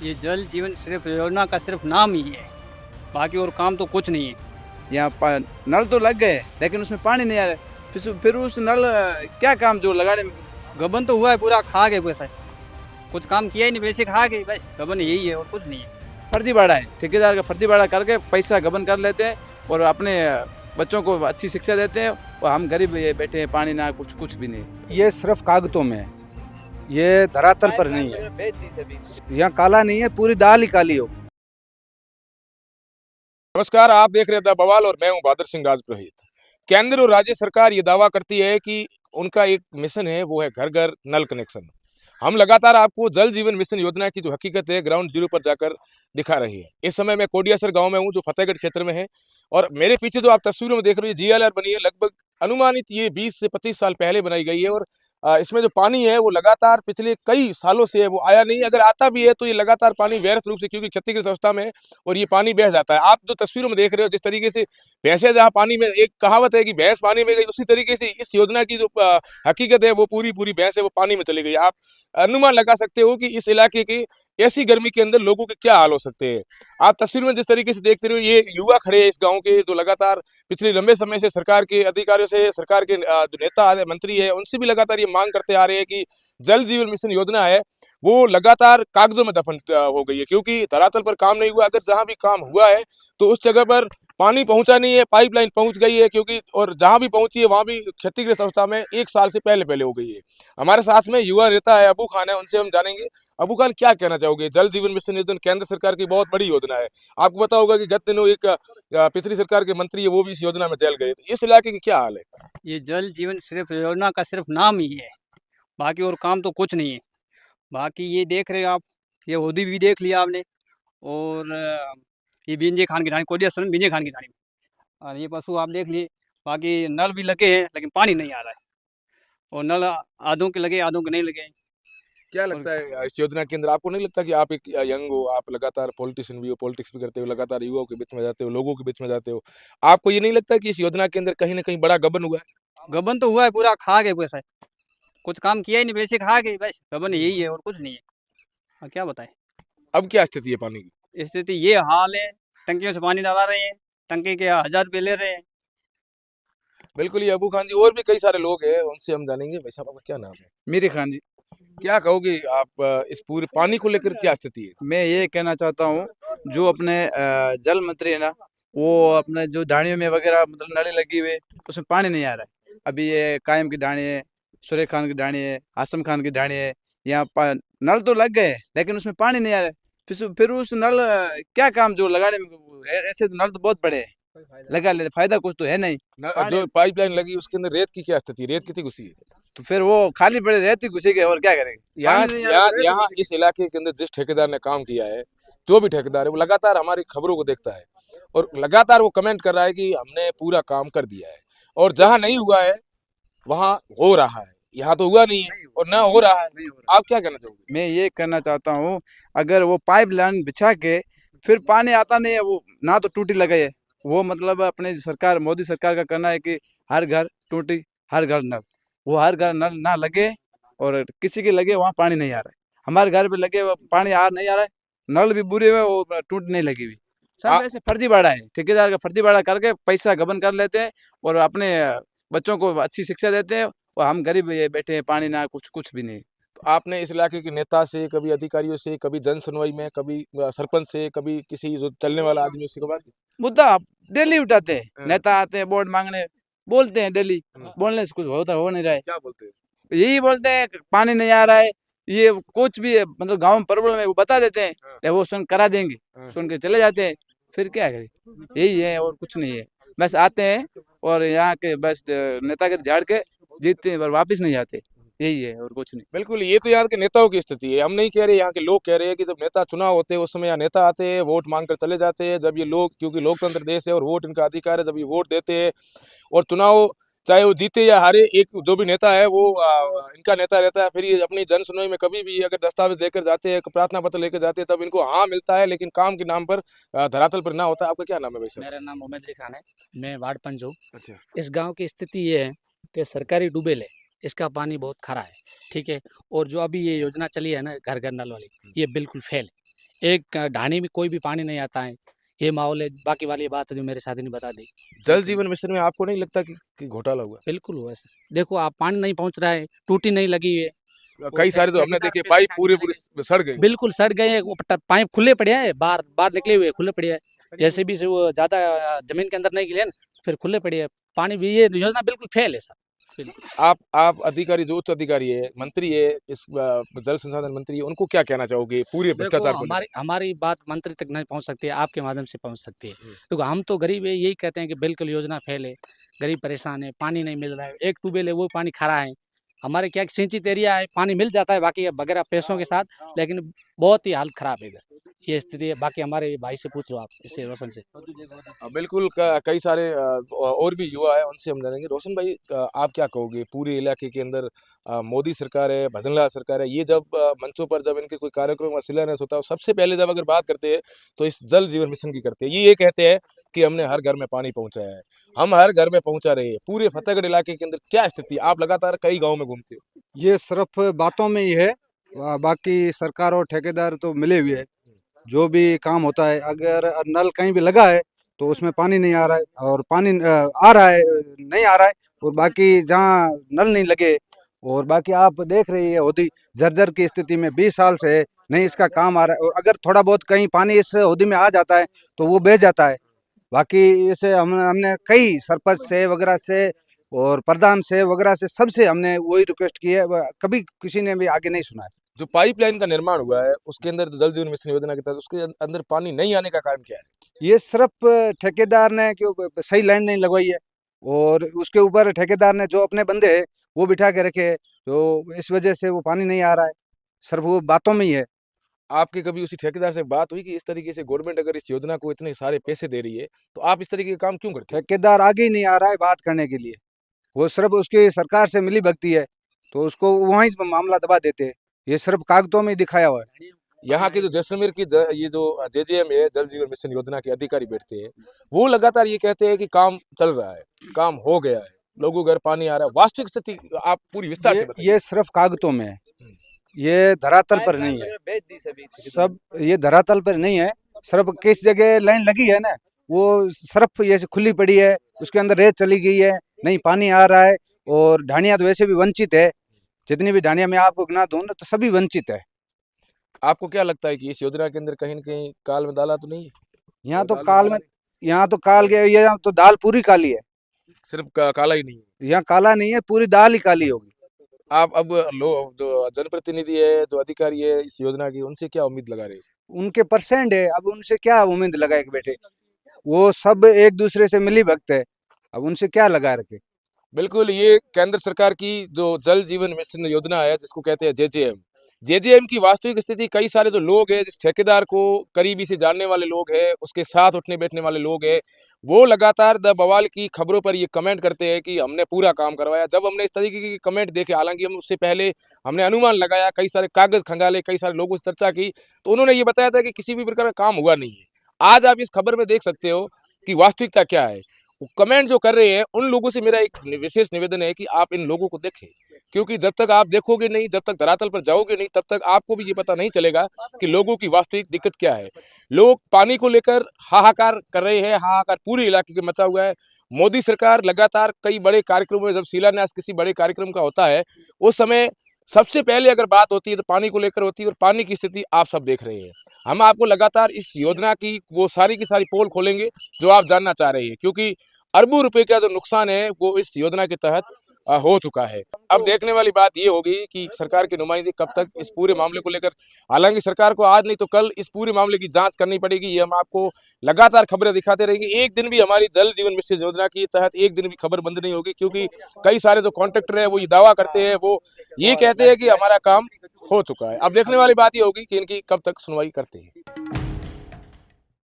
ये जल जीवन सिर्फ योजना का सिर्फ नाम ही है, बाकी और काम तो कुछ नहीं है। यहाँ नल तो लग गए लेकिन उसमें पानी नहीं आ रहा है। फिर उस नल क्या काम जो लगाने में। गबन तो हुआ है, पूरा खा गए पैसा, कुछ काम किया ही नहीं, पैसे खा गए, बस गबन यही है और कुछ नहीं है। फर्जीवाड़ा है, ठेकेदार का फर्जीवाड़ा करके पैसा गबन कर लेते हैं और अपने बच्चों को अच्छी शिक्षा देते हैं और हम गरीब बैठे हैं, पानी ना कुछ भी नहीं। ये सिर्फ कागजों में है, ये धरातल पर नहीं है। यहाँ काला नहीं है, पूरी दाल ही काली हो। नमस्कार, आप देख रहे थे बवाल और मैं हूं बहादुर सिंह राजपुरोहित। केंद्र और राज्य सरकार ये दावा करती है कि उनका एक मिशन है, वो है घर घर नल कनेक्शन। हम लगातार आपको जल जीवन मिशन योजना की जो हकीकत है ग्राउंड जीरो पर जाकर दिखा रही है। इस समय मैं कोडियासर गांव में हूं जो फतेहगढ़ क्षेत्र में है और मेरे पीछे जो आप तस्वीरों में देख रहे हो जीएलआर बनी है, लगभग अनुमानित ये 20 से 25 साल पहले बनाई गई है और इसमें जो पानी है वो लगातार पिछले कई सालों से है वो आया नहीं। अगर आता भी है तो ये लगातार पानी व्यर्थ रूप से, क्योंकि क्षतिग्रस्त अवस्था में है और ये पानी बह जाता है। आप जो तस्वीरों में देख रहे हो, जिस तरीके से भैंसे जहाँ पानी में, एक कहावत है कि भैंस पानी में गई, उसी तरीके से इस योजना की जो हकीकत है वो पूरी भैंस है वो पानी में चली गई। आप अनुमान लगा सकते हो कि इस इलाके की ऐसी गर्मी के अंदर लोगों के क्या हाल हो सकते हैं। आप तस्वीर में जिस तरीके से देखते रहो, ये युवा खड़े हैं इस गांव के जो लगातार पिछले लंबे समय से सरकार के अधिकारियों से, सरकार के जो नेता मंत्री है उनसे भी लगातार ये मांग करते आ रहे हैं कि जल जीवन मिशन योजना है वो लगातार कागजों में दफन हो गई है, क्योंकि धरातल पर काम नहीं हुआ। अगर जहां भी काम हुआ है तो उस जगह पर पानी पहुंचा नहीं है, पाइपलाइन पहुंच गई है, क्योंकि और जहां भी पहुंची है वहां भी क्षतिग्रस्त अवस्था में 1 साल से पहले हो गई है। हमारे साथ में युवा नेता है अबू खान है, उनसे हम जानेंगे। अबू खान, क्या कहना चाहोगे? जल जीवन मिशन योजना केंद्र सरकार की बहुत बड़ी योजना है। आपको पता होगा कि गत दिनों एक पिछली सरकार के मंत्री है वो भी इस योजना में जल गए। इस इलाके की क्या हाल है? ये जल जीवन सिर्फ योजना का सिर्फ नाम ही है, बाकी और काम तो कुछ नहीं है। बाकी ये देख रहे हो आप, ये होदी भी देख लिया आपने, और ये बींजे खान की ढाणी, कोडियासर में बींजे खान की ढाणी में, और ये पशु आप देख लिए। बाकी नल भी लगे हैं लेकिन पानी नहीं आ रहा है, और नल आधों के लगे आधों के नहीं लगे। क्या लगता है इस योजना के अंदर? आपको नहीं लगता कि आप एक यंग हो, आप लगातार पॉलिटिशियन भी हो, पॉलिटिक्स भी करते हो, लगातार युवाओं के बीच में जाते हो, लोगों के बीच में जाते हो, आपको ये नहीं लगता कि इस योजना के अंदर कहीं ना कहीं बड़ा गबन हुआ है? गबन तो हुआ है, पूरा खा गए पैसा, कुछ काम किया ही नहीं, पैसे खा गए, बस गबन यही है और कुछ नहीं है। और क्या बताएं। अब क्या स्थिति है पानी की? स्थिति ये हाल है, टंकियों से पानी डाला रहे हैं, टंकी के 1000 रुपये ले रहे हैं। बिल्कुल, ये अबू खान जी और भी कई सारे लोग हैं, उनसे हम जानेंगे। भाई साहब, आपका क्या नाम है? मीरे खान जी। क्या कहोगे आप इस पूरे पानी को लेकर क्या स्थिति है? मैं ये कहना चाहता हूँ, जो अपने जल मंत्री है ना, वो अपने जो ढाणियों में वगैरह मतलब नली लगी हुई है उसमें पानी नहीं आ रहा है। अभी ये कायम की ढाणी है, सुरेख खान की ढाणी है, आसम खान की ढाणी है, यहाँ नल तो लग गए लेकिन उसमें पानी नहीं आ रहा है। फिर उस नल क्या काम जो लगाने में। ऐसे तो नल तो बहुत बड़े हैं, लगा लेते, फायदा कुछ तो है नहीं। जो पाइपलाइन लगी उसके अंदर रेत की क्या स्थिति? रेत कितनी घुसी है? तो फिर वो खाली पड़े रहती घुसेगी और क्या करेंगे। यहाँ पानी नहीं आ रहा यहाँ तो यहाँ रहती इस इलाके के अंदर जिस ठेकेदार ने काम किया है, जो भी ठेकेदार है, वो लगातार हमारी खबरों को देखता है और लगातार वो कमेंट कर रहा है कि हमने पूरा काम कर दिया है, और जहां नहीं हुआ है वहां हो रहा है। यहाँ तो हुआ नहीं है और ना हो रहा है। आप क्या कहना चाहोगे? मैं ये कहना चाहता हूँ, अगर वो पाइप लाइन बिछा के फिर पानी आता नहीं है, वो ना तो टूटी लगाए है, वो मतलब अपने सरकार, मोदी सरकार का कहना है कि हर घर टूटी हर घर नल, वो हर घर नल ना लगे और किसी के लगे वहाँ पानी नहीं आ रहा है। हमारे घर पे लगे वो पानी नहीं आ रहा है, नल भी बुरे हुए, वो टूट नहीं लगी हुई। सब ऐसे फर्जीवाड़ा है, ठेकेदार का फर्जीवाड़ा करके पैसा गबन कर लेते हैं और अपने बच्चों को अच्छी शिक्षा देते हैं और हम गरीब ये बैठे हैं, पानी ना कुछ भी नहीं। तो आपने इस इलाके के नेता से, कभी अधिकारियों से, कभी जन सुनवाई में, कभी सरपंच से, कभी किसी जो चलने वाला आदमी उसके बाद मुद्दा डेली उठाते हैं, हाँ। नेता आते हैं वोट मांगने, बोलते हैं डेली, हाँ। बोलने से कुछ होता हो नहीं रहा है। क्या बोलते हैं? यही बोलते हैं कि पानी नहीं आ रहा है, ये कुछ भी है, मतलब गांव में प्रॉब्लम है वो बता देते हैं, हाँ। या वो सुन करा देंगे, हाँ। सुन के चले जाते हैं। फिर क्या करें, यही है और कुछ नहीं है। बस आते हैं और यहाँ के बस नेता के झाड़ के जीतते हैं पर वापिस नहीं आते, यही है और कुछ नहीं। बिल्कुल, ये तो यहाँ के नेताओं की स्थिति है। हम नहीं कह रहे, यहाँ के लोग कह रहे हैं कि जब नेता चुनाव होते हैं उस समय यहाँ नेता आते हैं, वोट मांग कर चले जाते हैं। जब ये लोग, क्योंकि लोकतंत्र देश है और वोट इनका अधिकार है, जब ये वोट देते हैं और चुनाव चाहे वो जीते या हारे, एक जो भी नेता है वो इनका नेता रहता है। फिर ये अपनी जन सुनवाई में कभी भी अगर दस्तावेज लेकर जाते हैं, प्रार्थना पत्र लेकर जाते हैं, तब इनको हाँ मिलता है, लेकिन काम के नाम पर धरातल पर ना होता है। आपका क्या नाम है भाई साहब? मेरा नाम मोहम्मद अली खान है, मैं वार्ड पंच हूँ। अच्छा। इस गांव की स्थिति ये है कि सरकारी ट्यूबवेल है, इसका पानी बहुत खरा है, ठीक है। और जो अभी ये योजना चली है ना घर घर नल वाली, ये बिल्कुल फेल है। एक ढाणी में कोई भी पानी नहीं आता है, ये माहौल है। बाकी वाली बात है जो मेरे साथी ने बता दी, जल जीवन मिशन में आपको नहीं लगता कि घोटाला हुआ? बिल्कुल हुआ सर। देखो आप, पानी नहीं पहुंच रहा है, टूटी नहीं लगी है, कई सारे तो हमने देखे पाइप पूरे पूरे सड़ गए। बिल्कुल सड़ गए हैं, वो पाइप खुले पड़े हैं, बाहर बाहर निकले हुए खुले पड़े हैं, जैसे भी से वो ज्यादा जमीन के अंदर नहीं गिरे ना, फिर खुले पड़े हैं। पानी भी, ये योजना बिल्कुल फेल है सर, बिल्कुल। आप अधिकारी, जो उच्च अधिकारी है, मंत्री है, इस जल संसाधन मंत्री है, उनको क्या कहना चाहोगे पूरे देखो भ्रष्टाचार को लेकर? हमारी बात मंत्री तक नहीं पहुंच सकती है, आपके माध्यम से पहुंच सकती है। देखो हम तो गरीब है, यही कहते हैं कि बिल्कुल योजना फेल है, गरीब परेशान है, पानी नहीं मिल रहा है, एक ट्यूबवेल है वो पानी खारा है। हमारे क्या सिंचित एरिया है, पानी मिल जाता है बाकी वगैरह पैसों के साथ, लेकिन बहुत ही हालत खराब है इधर, ये स्थिति है। बाकी हमारे भाई से पूछ लो आप, इससे रोशन से। बिल्कुल कई सारे और भी युवा है, उनसे हम जानेंगे। रोशन भाई, आप क्या कहोगे पूरे इलाके के अंदर मोदी सरकार है, भजनलाल सरकार है, ये जब मंचों पर जब इनके कोई कार्यक्रम का शिलान्यास होता है, सबसे पहले जब अगर बात करते हैं तो इस जल जीवन मिशन की करते हैं। ये कहते हैं कि हमने हर घर में पानी पहुंचाया है, हम हर घर में पहुंचा रहे हैं। पूरे फतेहगढ़ इलाके के अंदर क्या स्थिति है? आप लगातार कई गाँव में घूमते हो। ये सिर्फ बातों में ही है, बाकी सरकार और ठेकेदार तो मिले हुए हैं। जो भी काम होता है, अगर नल कहीं भी लगा है तो उसमें पानी नहीं आ रहा है, और पानी आ रहा है, नहीं आ रहा है। और बाकी जहाँ नल नहीं लगे, और बाकी आप देख रही है होदी जर्जर की स्थिति में 20 साल से है, नहीं इसका काम आ रहा है। और अगर थोड़ा बहुत कहीं पानी इस होदी में आ जाता है तो वो बह जाता है। बाकी इसे हमने कई सरपंच से वगैरह से और प्रधान से वगैरह से सबसे हमने वही रिक्वेस्ट की है, कभी किसी ने भी आगे नहीं सुना है। जो पाइपलाइन का निर्माण हुआ है उसके अंदर, तो जल जीवन मिशन योजना के तहत उसके अंदर पानी नहीं आने का कारण क्या है? ये सिर्फ ठेकेदार ने क्यों सही लाइन नहीं लगवाई है, और उसके ऊपर ठेकेदार ने जो अपने बंदे हैं वो बिठा के रखे हैं, तो इस वजह से वो पानी नहीं आ रहा है। सिर्फ वो बातों में ही है। आपके कभी उसी ठेकेदार से बात हुई कि इस तरीके से गवर्नमेंट अगर इस योजना को इतने सारे पैसे दे रही है तो आप इस तरीके के काम क्यों करते हो? ठेकेदार आगे ही नहीं आ रहा है बात करने के लिए, वो सिर्फ उसकी सरकार से मिली भगती है तो उसको वहीं मामला दबा देते हैं। ये सिर्फ कागजों में ही दिखाया हुआ है। यहाँ के जो जैसलमेर की ये जो जेजेएम है, जल जीवन मिशन योजना के अधिकारी बैठते हैं, वो लगातार ये कहते हैं कि काम चल रहा है, काम हो गया है, लोगों घर पानी आ रहा है। वास्तविक स्थिति आप पूरी विस्तार से बताइए। ये सिर्फ कागजों में है, ये धरातल पर नहीं है। सब ये धरातल पर नहीं है। सिर्फ किस जगह लाइन लगी है ना, वो सिर्फ ये खुली पड़ी है, उसके अंदर रेत चली गई है, नहीं पानी आ रहा है। और ढाणियां तो वैसे भी वंचित है, जितनी भी ढाणियां मैं आपको गिना दूं ना तो सभी वंचित है। आपको क्या लगता है कि इस योजना के अंदर कहीं न कहीं काल में दाला तो नहीं है? यहाँ तो काल में, यहाँ तो काल के, ये तो दाल पूरी काली है। सिर्फ काला ही नहीं है। यहाँ काला नहीं है, पूरी दाल ही काली होगी। आप अब जो जनप्रतिनिधि है, जो अधिकारी है इस योजना की, उनसे क्या उम्मीद लगा रहे हो? उनके परसेंट है, अब उनसे क्या उम्मीद लगाए बेटे, वो सब एक दूसरे से मिली भगत है, अब उनसे क्या लगा रखे। बिल्कुल, ये केंद्र सरकार की जो जल जीवन मिशन योजना है, जिसको कहते हैं जेजेएम, जेजेएम की वास्तविक स्थिति, कई सारे जो लोग हैं, जिस ठेकेदार को करीबी से जानने वाले लोग हैं, उसके साथ उठने बैठने वाले लोग हैं, वो लगातार द बवाल की खबरों पर ये कमेंट करते हैं कि हमने पूरा काम करवाया। जब हमने इस तरीके के कमेंट देखे, हालांकि हम उससे पहले हमने अनुमान लगाया, कई सारे कागज खंगाले, कई सारे लोगों से चर्चा की, तो उन्होंने ये बताया था कि किसी भी प्रकार का काम हुआ नहीं है। आज आप इस खबर में देख सकते हो कि वास्तविकता क्या है। कमेंट जो कर रहे हैं उन लोगों से मेरा एक विशेष निवेदन है कि आप इन लोगों को देखें, क्योंकि जब तक आप देखोगे नहीं, जब तक धरातल पर जाओगे नहीं, तब तक आपको भी ये पता नहीं चलेगा कि लोगों की वास्तविक दिक्कत क्या है। लोग पानी को लेकर हाहाकार कर रहे हैं, हाहाकार पूरे इलाके में मचा हुआ है। मोदी सरकार लगातार कई बड़े कार्यक्रमों में, जब शिलान्यास किसी बड़े कार्यक्रम का होता है, उस समय सबसे पहले अगर बात होती है तो पानी को लेकर होती है, और पानी की स्थिति आप सब देख रहे हैं। हम आपको लगातार इस योजना की वो सारी की सारी पोल खोलेंगे जो आप जानना चाह रहे हैं, क्योंकि अरबों रुपए का जो नुकसान है वो इस योजना के तहत हो चुका है। अब देखने वाली बात ये होगी कि सरकार के नुमाइंदे कब तक इस पूरे मामले को लेकर, हालांकि सरकार को आज नहीं तो कल इस पूरे मामले की जांच करनी पड़ेगी। ये हम आपको लगातार खबरें दिखाते रहेंगे। एक दिन भी हमारी जल जीवन मिशन योजना के तहत एक दिन भी खबर बंद नहीं होगी, क्योंकि कई सारे जो कॉन्ट्रैक्टर है वो ये दावा करते हैं, वो ये कहते हैं कि हमारा काम हो चुका है। अब देखने वाली बात ये होगी कि इनकी कब तक सुनवाई करते हैं।